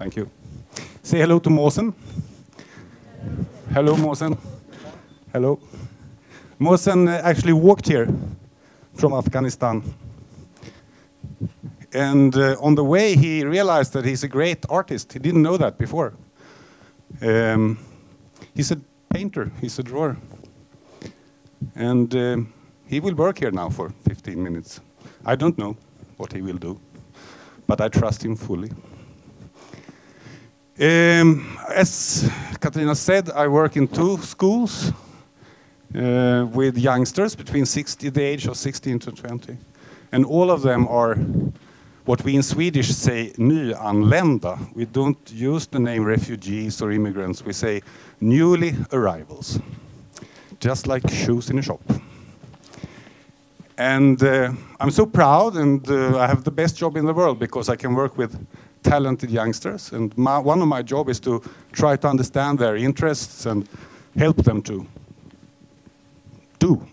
Thank you. Say hello to Måsen. Hello, Måsen. Hello. Måsen actually walked here from Afghanistan. And on the way, he realized that he's a great artist. He didn't know that before. He's a painter. He's a drawer. And he will work here now for 15 minutes. I don't know what he will do, but I trust him fully. As Katarina said, I work in 2 schools with youngsters between the age of 16 to 20. And all of them are what we in Swedish say nyanlända. We don't use the name refugees or immigrants. We say newly arrivals, just like shoes in a shop. And I'm so proud, and I have the best job in the world because I can work with talented youngsters. And one of my jobs is to try to understand their interests and help them to do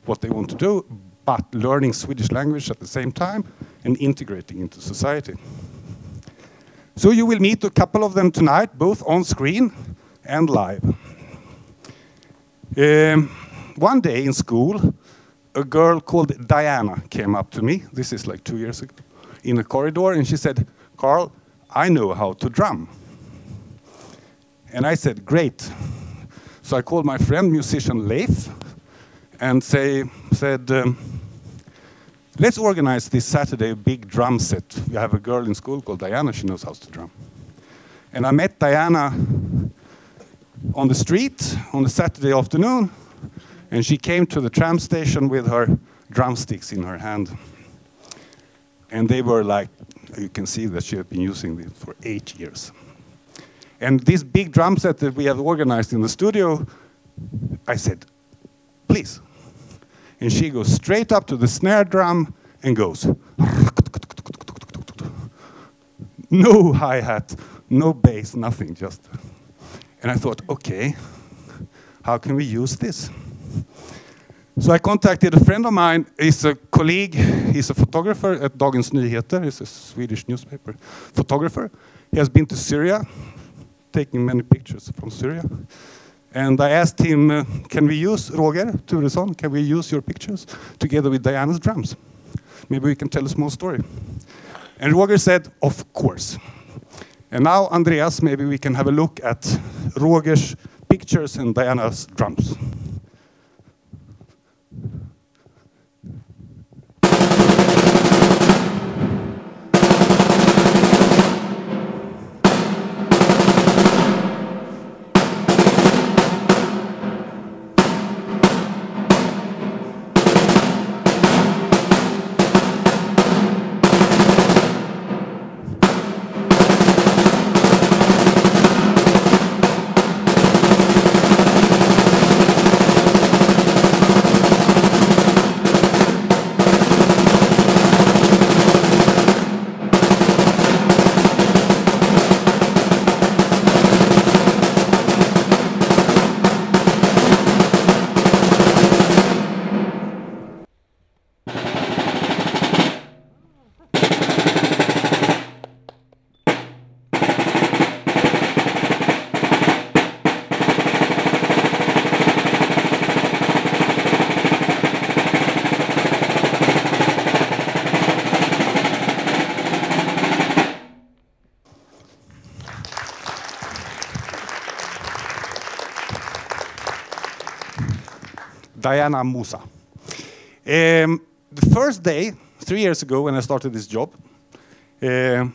what they want to do, but learning Swedish language at the same time and integrating into society. So you will meet a couple of them tonight, both on screen and live. One day in school, a girl called Diana came up to me, this is like 2 years ago, in a corridor, and she said, "Carl, I know how to drum." And I said, "Great." So I called my friend, musician Leif, and said, let's organize this Saturday a big drum set. We have a girl in school called Diana, she knows how to drum. And I met Diana on the street on a Saturday afternoon, and she came to the tram station with her drumsticks in her hand. And they were like, you can see that she had been using it for 8 years. And this big drum set that we have organized in the studio, I said, please. And she goes straight up to the snare drum and goes. No hi-hat, no bass, nothing, just. And I thought, okay, how can we use this? So I contacted a friend of mine, he's a colleague, he's a photographer at Dagens Nyheter, he's a Swedish newspaper photographer. He has been to Syria, taking many pictures from Syria. And I asked him, can we use, Roger Turesson, can we use your pictures together with Diana's drums? Maybe we can tell a small story. And Roger said, of course. And now, Andreas, maybe we can have a look at Roger's pictures and Diana's drums. Diana Musa. The first day, 3 years ago when I started this job, I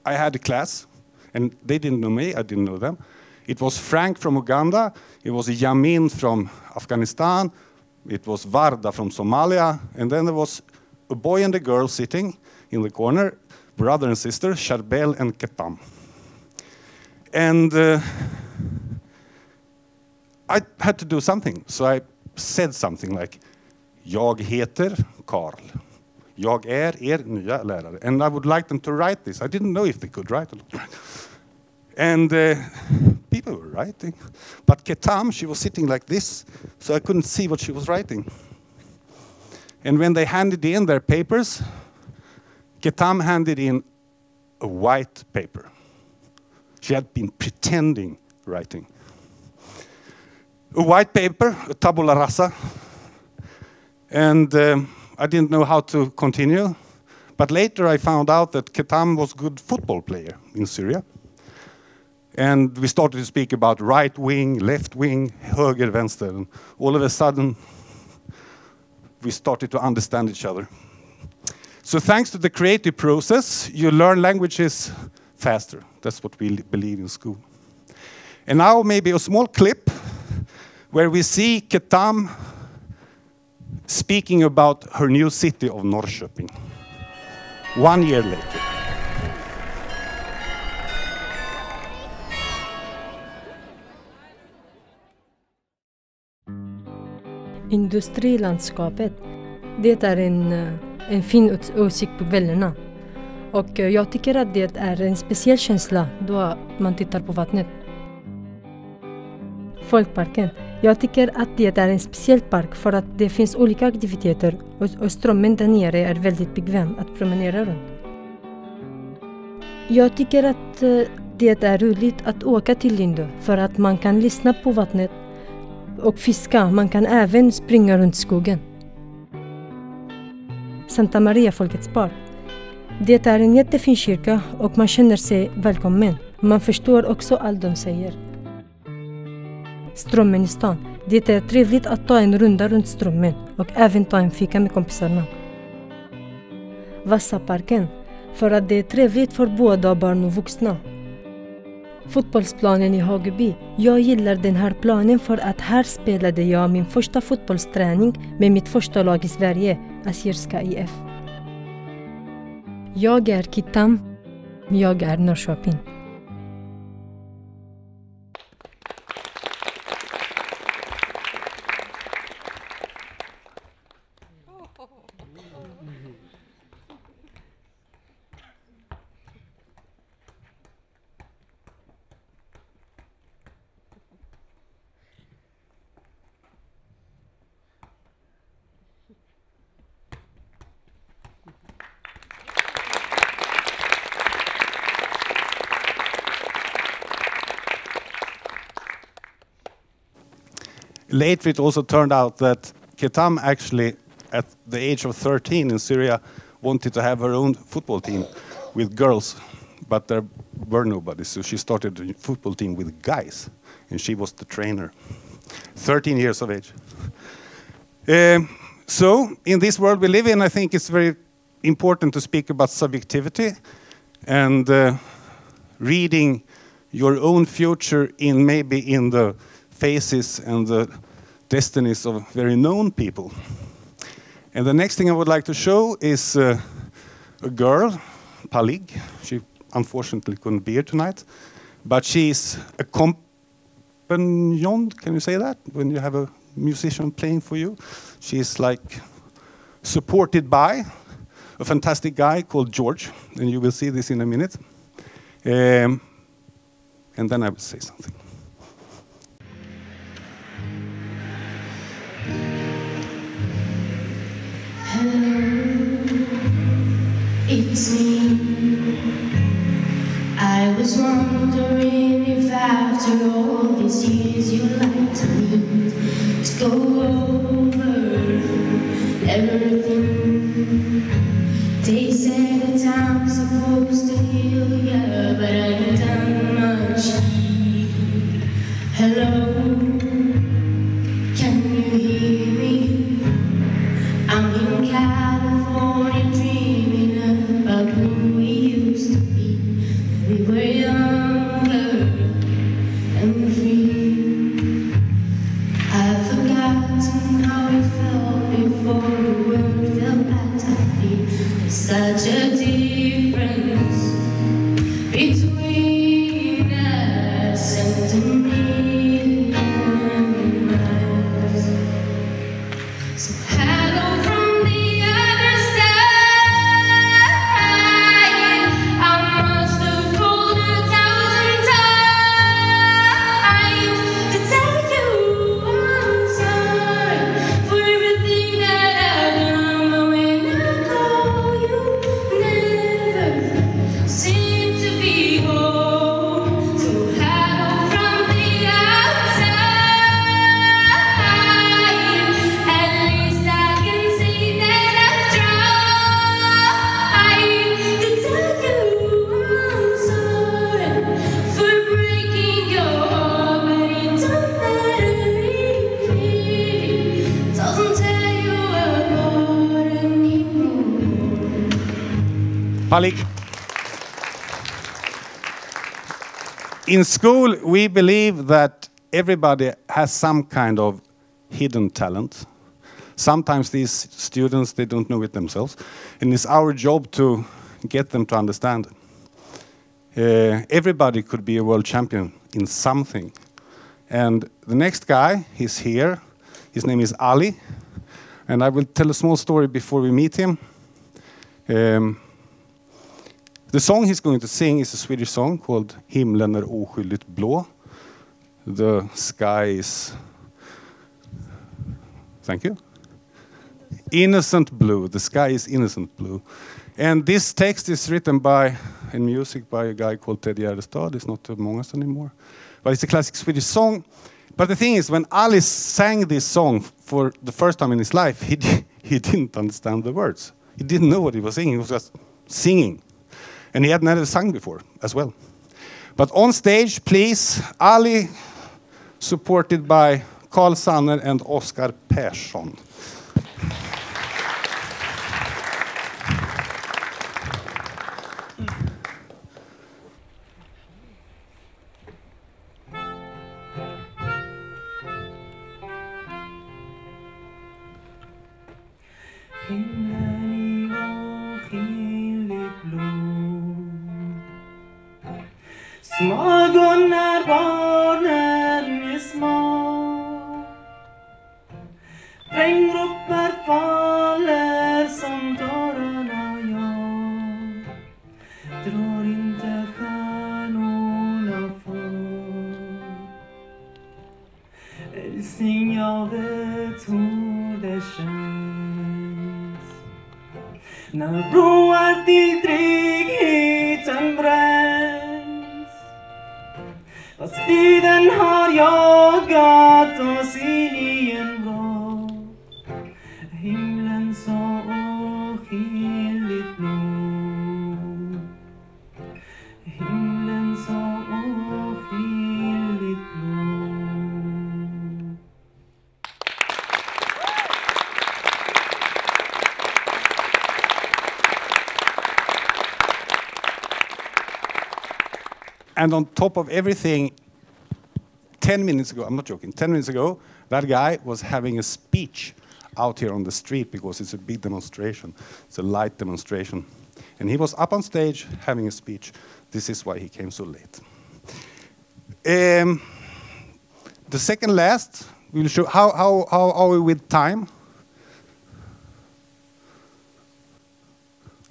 had a class, and they didn't know me, I didn't know them. It was Frank from Uganda, it was Yamin from Afghanistan, it was Varda from Somalia, and then there was a boy and a girl sitting in the corner, brother and sister, Charbel and Ketam. And I had to do something, so I said something like, jag heter Carl. Jag är nya lärare. And I would like them to write this. I didn't know if they could write it. And people were writing. But Ketam, she was sitting like this, so I couldn't see what she was writing. And when they handed in their papers, Ketam handed in a white paper. She had been pretending writing. A white paper, a tabula rasa, and I didn't know how to continue. But later I found out that Ketam was a good football player in Syria. And we started to speak about right wing, left wing, höger, vänster. And all of a sudden, we started to understand each other. So thanks to the creative process, you learn languages faster. That's what we believe in school. And now maybe a small clip where we see Ketam speaking about her new city of Norrköping 1 year later. Industrilandskapet, det är en fin utsikt på vällerna. Och jag tycker att det är en speciell känsla då man tittar på vattnet. Folkparken. Jag tycker att det är en speciell park för att det finns olika aktiviteter och strömmen där nere är väldigt bekväm att promenera runt. Jag tycker att det är roligt att åka till Lindö för att man kan lyssna på vattnet och fiska. Man kan även springa runt skogen. Santa Maria Folkets park. Det är en jättefin kyrka och man känner sig välkommen. Man förstår också allt de säger. Strömmen i stan. Det är trevligt att ta en runda runt strömmen och även ta en fika med kompisarna. Vassaparken. För att det är trevligt för både barn och vuxna. Fotbollsplanen i Hageby. Jag gillar den här planen för att här spelade jag min första fotbollsträning med mitt första lag i Sverige, Assyriska IF. Jag är Ketam. Jag är Norrköping. Later it also turned out that Ketam actually, at the age of 13 in Syria, wanted to have her own football team with girls, but there were nobody, so she started a football team with guys, and she was the trainer. 13 years of age. So, in this world we live in, I think it's very important to speak about subjectivity and reading your own future in maybe in the faces and the destinies of very known people. And the next thing I would like to show is a girl, Palig. She unfortunately couldn't be here tonight, but she's a companion, can you say that? When you have a musician playing for you. She's like supported by a fantastic guy called George, and you will see this in a minute. And then I will say something. It's me. I was wondering if after all these years you'd like to meet, to go over everything. They say that I'm supposed to heal ya, but I ain't done much. Hello, can you hear me? I'm in California dreaming about who we used to be. We were younger and free. I've forgotten how it felt before the world fell at our feet. There's such a difference between us. 1,000,000 miles. Palik. In school, we believe that everybody has some kind of hidden talent. Sometimes these students, they don't know it themselves. And it's our job to get them to understand. Everybody could be a world champion in something. And the next guy, he's here. His name is Ali. And I will tell a small story before we meet him. The song he's going to sing is a Swedish song called Himlen är oskyldigt blå. The sky is, thank you, innocent blue. The sky is innocent blue. And this text is written by, and music by a guy called TEDxNorrköping. He's not among us anymore. But it's a classic Swedish song. But the thing is, when Ali sang this song for the first time in his life, he didn't understand the words. He didn't know what he was singing. He was just singing. And he had never sung before as well. But on stage, please, Ali, supported by Carl Sanner and Oskar Persson. Smagon när barnen är små, regndroppar faller som tårarna jag, drar inte stjärnorna för. Älskling, jag vet hur det känns när broar till tryggheten bränns. Fast tiden har jagat oss in i en vrå, himlen så oskyldigt blå, himlen så oskyldigt blå. And on top of everything, 10 minutes ago, I'm not joking, 10 minutes ago, that guy was having a speech out here on the street because it's a big demonstration. It's a light demonstration. And he was up on stage having a speech. This is why he came so late. The second last, we'll show how are we with time?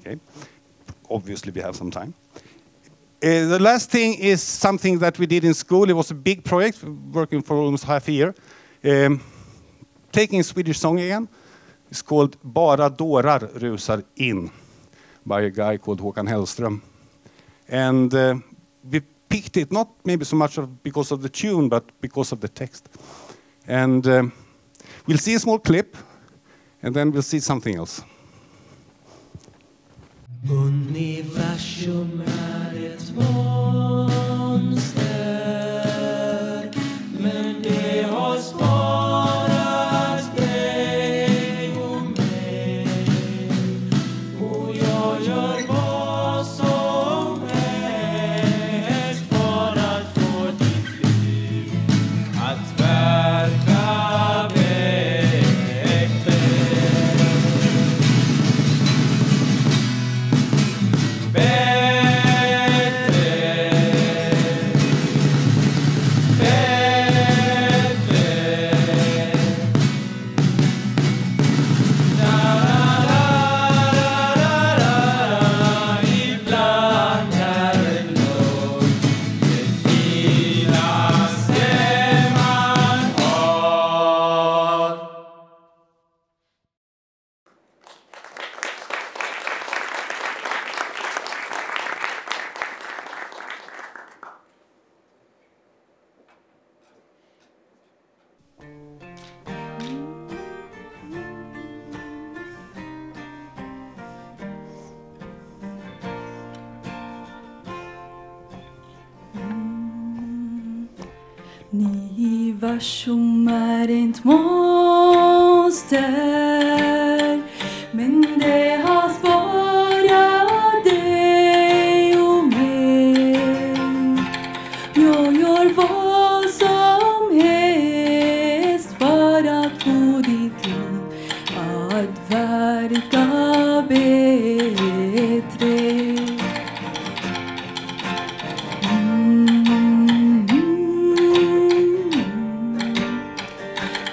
Okay, obviously we have some time. The last thing is something that we did in school. It was a big project, working for almost half a year. Taking a Swedish song again. It's called Bara dårar rusar in by a guy called Håkan Hellström. And we picked it, not maybe so much because of the tune, but because of the text. And we'll see a small clip, and then we'll see something else. Universum är ett monster, men det har sparat dig och mig, och jag gör vad som helst för att få ditt liv att verka bättre. Universum är ett monster, men det har sparat dig att verka bättre.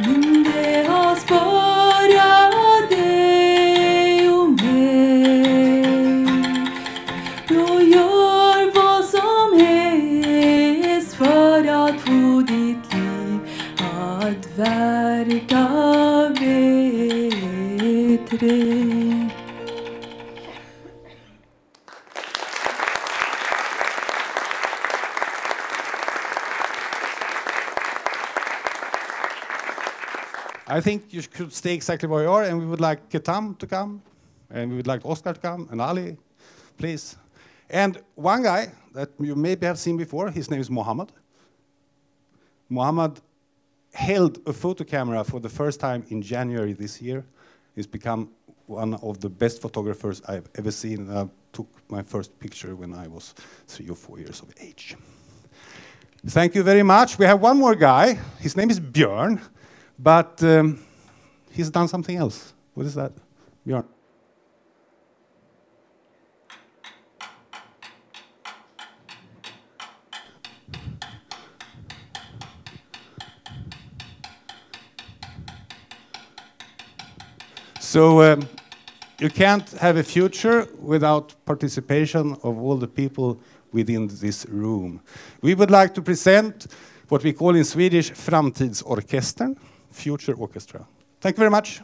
Men det har sparat dig och mig. Jag gör vad som helst för att få ditt liv att verka bättre. I think you should stay exactly where you are, and we would like Ketam to come, and we would like Oscar to come, and Ali, please. And one guy that you maybe have seen before, his name is Mohammed. Mohammed held a photo camera for the first time in January this year. He's become one of the best photographers I've ever seen. I took my first picture when I was 3 or 4 years of age. Thank you very much. We have one more guy. His name is Björn. But he's done something else. What is that, Björn? So you can't have a future without participation of all the people within this room. We would like to present what we call in Swedish Framtidsorkestern. Future Orchestra. Thank you very much.